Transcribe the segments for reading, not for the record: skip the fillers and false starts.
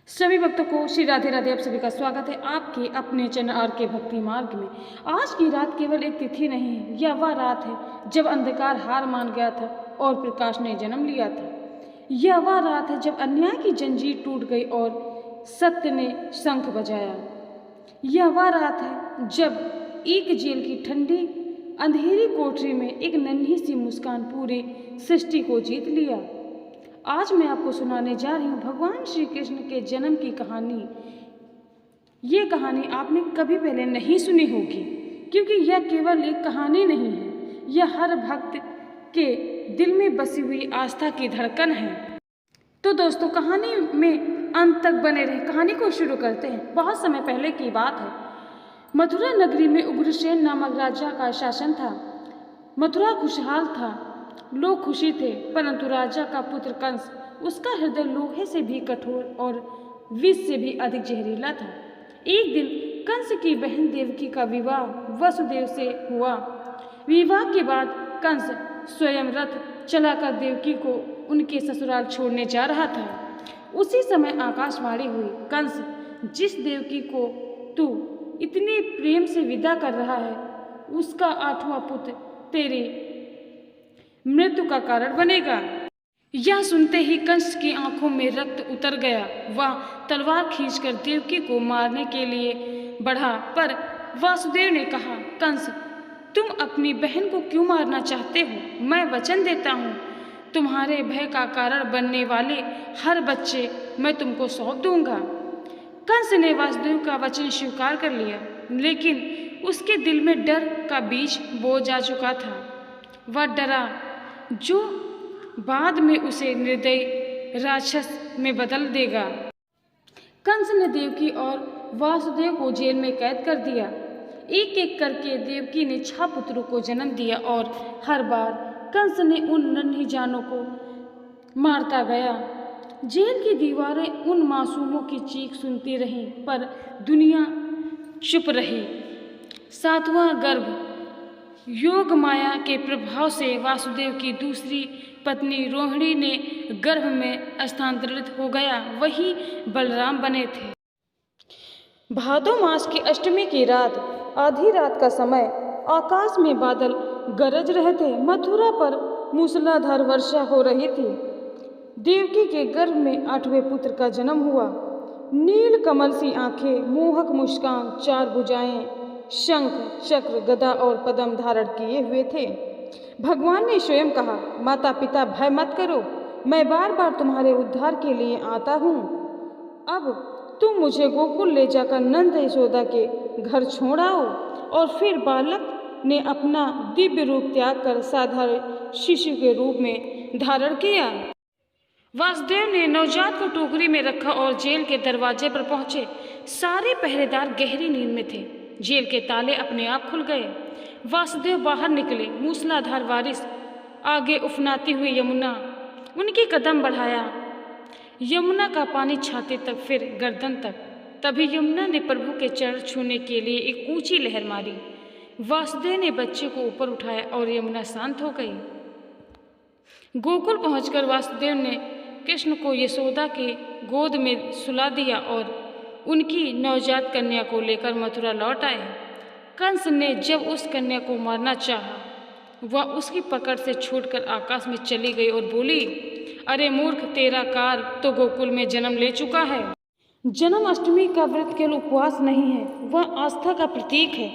सभी भक्तों को श्री राधे राधे। आप सभी का स्वागत है आपके अपने चैनल आर के भक्ति मार्ग में। आज की रात केवल एक तिथि नहीं है, यह वह रात है जब अंधकार हार मान गया था और प्रकाश ने जन्म लिया था। यह वह रात है जब अन्याय की जंजीर टूट गई और सत्य ने शंख बजाया। यह वह रात है जब एक जेल की ठंडी अंधेरी कोठरी में एक नन्ही सी मुस्कान पूरी सृष्टि को जीत लिया। आज मैं आपको सुनाने जा रही हूँ भगवान श्री कृष्ण के जन्म की कहानी। ये कहानी आपने कभी पहले नहीं सुनी होगी, क्योंकि यह केवल एक कहानी नहीं है, यह हर भक्त के दिल में बसी हुई आस्था की धड़कन है। तो दोस्तों, कहानी में अंत तक बने रहे। कहानी को शुरू करते हैं। बहुत समय पहले की बात है। मथुरा नगरी में उग्रसेन नामक राजा का शासन था। मथुरा खुशहाल था, लोग खुशी थे, परंतु राजा का पुत्र कंस, उसका हृदय लोहे से भी कठोर और विष से भी अधिक जहरीला था। एक दिन कंस की बहन देवकी का विवाह वसुदेव से हुआ। विवाह के बाद कंस स्वयं रथ चलाकर देवकी को उनके ससुराल छोड़ने जा रहा था। उसी समय आकाशवाणी हुई, कंस, जिस देवकी को तू इतने प्रेम से विदा कर रहा है, उसका 8वां पुत्र तेरे मृत्यु का कारण बनेगा। यह सुनते ही कंस की आंखों में रक्त उतर गया। वह तलवार खींचकर देवकी को मारने के लिए बढ़ा, पर वासुदेव ने कहा, कंस, तुम अपनी बहन को क्यों मारना चाहते हो? मैं वचन देता हूँ, तुम्हारे भय का कारण बनने वाले हर बच्चे मैं तुमको सौंप दूंगा। कंस ने वासुदेव का वचन स्वीकार कर लिया, लेकिन उसके दिल में डर का बीज बो जा चुका था। वह डरा जो बाद में उसे निर्दयी राक्षस में बदल देगा। कंस ने देवकी और वासुदेव को जेल में कैद कर दिया। एक एक करके देवकी ने 6 पुत्रों को जन्म दिया और हर बार कंस ने उन नन्ही जानों को मारता गया। जेल की दीवारें उन मासूमों की चीख सुनती रहीं, पर दुनिया चुप रही। 7वां गर्भ योग माया के प्रभाव से वासुदेव की दूसरी पत्नी रोहिणी ने गर्भ में स्थानांतरित हो गया। वही बलराम बने थे। भादो मास की अष्टमी की रात, आधी रात का समय, आकाश में बादल गरज रहे थे। मथुरा पर मूसलाधार वर्षा हो रही थी। देवकी के गर्भ में 8वें पुत्र का जन्म हुआ। नील कमल सी आंखें, मोहक मुस्कान, 4 भुजाएं, शंख, चक्र, गदा और पद्म धारण किए हुए थे। भगवान ने स्वयं कहा, माता पिता भय मत करो, मैं बार बार तुम्हारे उद्धार के लिए आता हूँ। अब तुम मुझे गोकुल ले जाकर नंद यशोदा के घर छोड़ आओ। और फिर बालक ने अपना दिव्य रूप त्याग कर साधारण शिशु के रूप में धारण किया। वासुदेव ने नवजात को टोकरी में रखा और जेल के दरवाजे पर पहुंचे। सारे पहरेदार गहरी नींद में थे। जेल के ताले अपने आप खुल गए। वासुदेव बाहर निकले। मूसलाधार बारिश आगे उफनाती हुई यमुना उनके कदम बढ़ाया। यमुना का पानी छाती तक, फिर गर्दन तक। तभी यमुना ने प्रभु के चरण छूने के लिए एक ऊंची लहर मारी। वासुदेव ने बच्चे को ऊपर उठाया और यमुना शांत हो गई। गोकुल पहुंचकर वासुदेव ने कृष्ण को यशोदा के गोद में सुला दिया और उनकी नवजात कन्या को लेकर मथुरा लौट आए। कंस ने जब उस कन्या को मारना चाहा, वह उसकी पकड़ से छूटकर आकाश में चली गई और बोली, अरे मूर्ख, तेरा काल तो गोकुल में जन्म ले चुका है। जन्माष्टमी का व्रत केवल उपवास नहीं है, वह आस्था का प्रतीक है।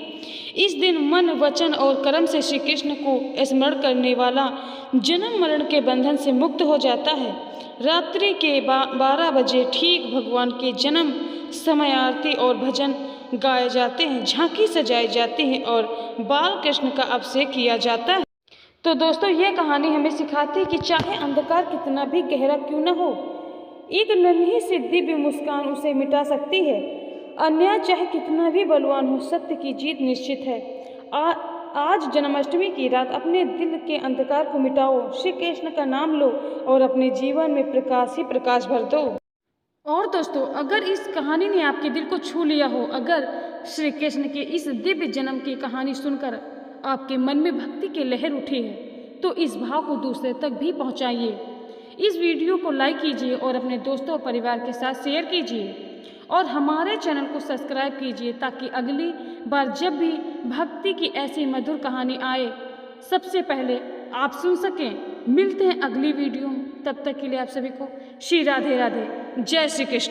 इस दिन मन, वचन और कर्म से श्री कृष्ण को स्मरण करने वाला जन्म मरण के बंधन से मुक्त हो जाता है। रात्रि के 12 बजे ठीक भगवान के जन्म समय आरती और भजन गाए जाते हैं, झांकी सजाई जाती हैं और बाल कृष्ण का अभिषेक किया जाता है। तो दोस्तों, यह कहानी हमें सिखाती है कि चाहे अंधकार कितना भी गहरा क्यों न हो, एक नन्ही सी दिव्य मुस्कान उसे मिटा सकती है। अन्याय चाहे कितना भी बलवान हो, सत्य की जीत निश्चित है। आज जन्माष्टमी की रात अपने दिल के अंधकार को मिटाओ, श्री कृष्ण का नाम लो और अपने जीवन में प्रकाश ही प्रकाश भर दो। और दोस्तों, अगर इस कहानी ने आपके दिल को छू लिया हो, अगर श्री कृष्ण के इस दिव्य जन्म की कहानी सुनकर आपके मन में भक्ति की लहर उठी है, तो इस भाव को दूसरे तक भी पहुंचाइए। इस वीडियो को लाइक कीजिए और अपने दोस्तों और परिवार के साथ शेयर कीजिए और हमारे चैनल को सब्सक्राइब कीजिए ताकि अगली बार जब भी भक्ति की ऐसी मधुर कहानी आए सबसे पहले आप सुन सकें। मिलते हैं अगली वीडियो में, तब तक के लिए आप सभी को श्री राधे राधे, जय श्री कृष्ण।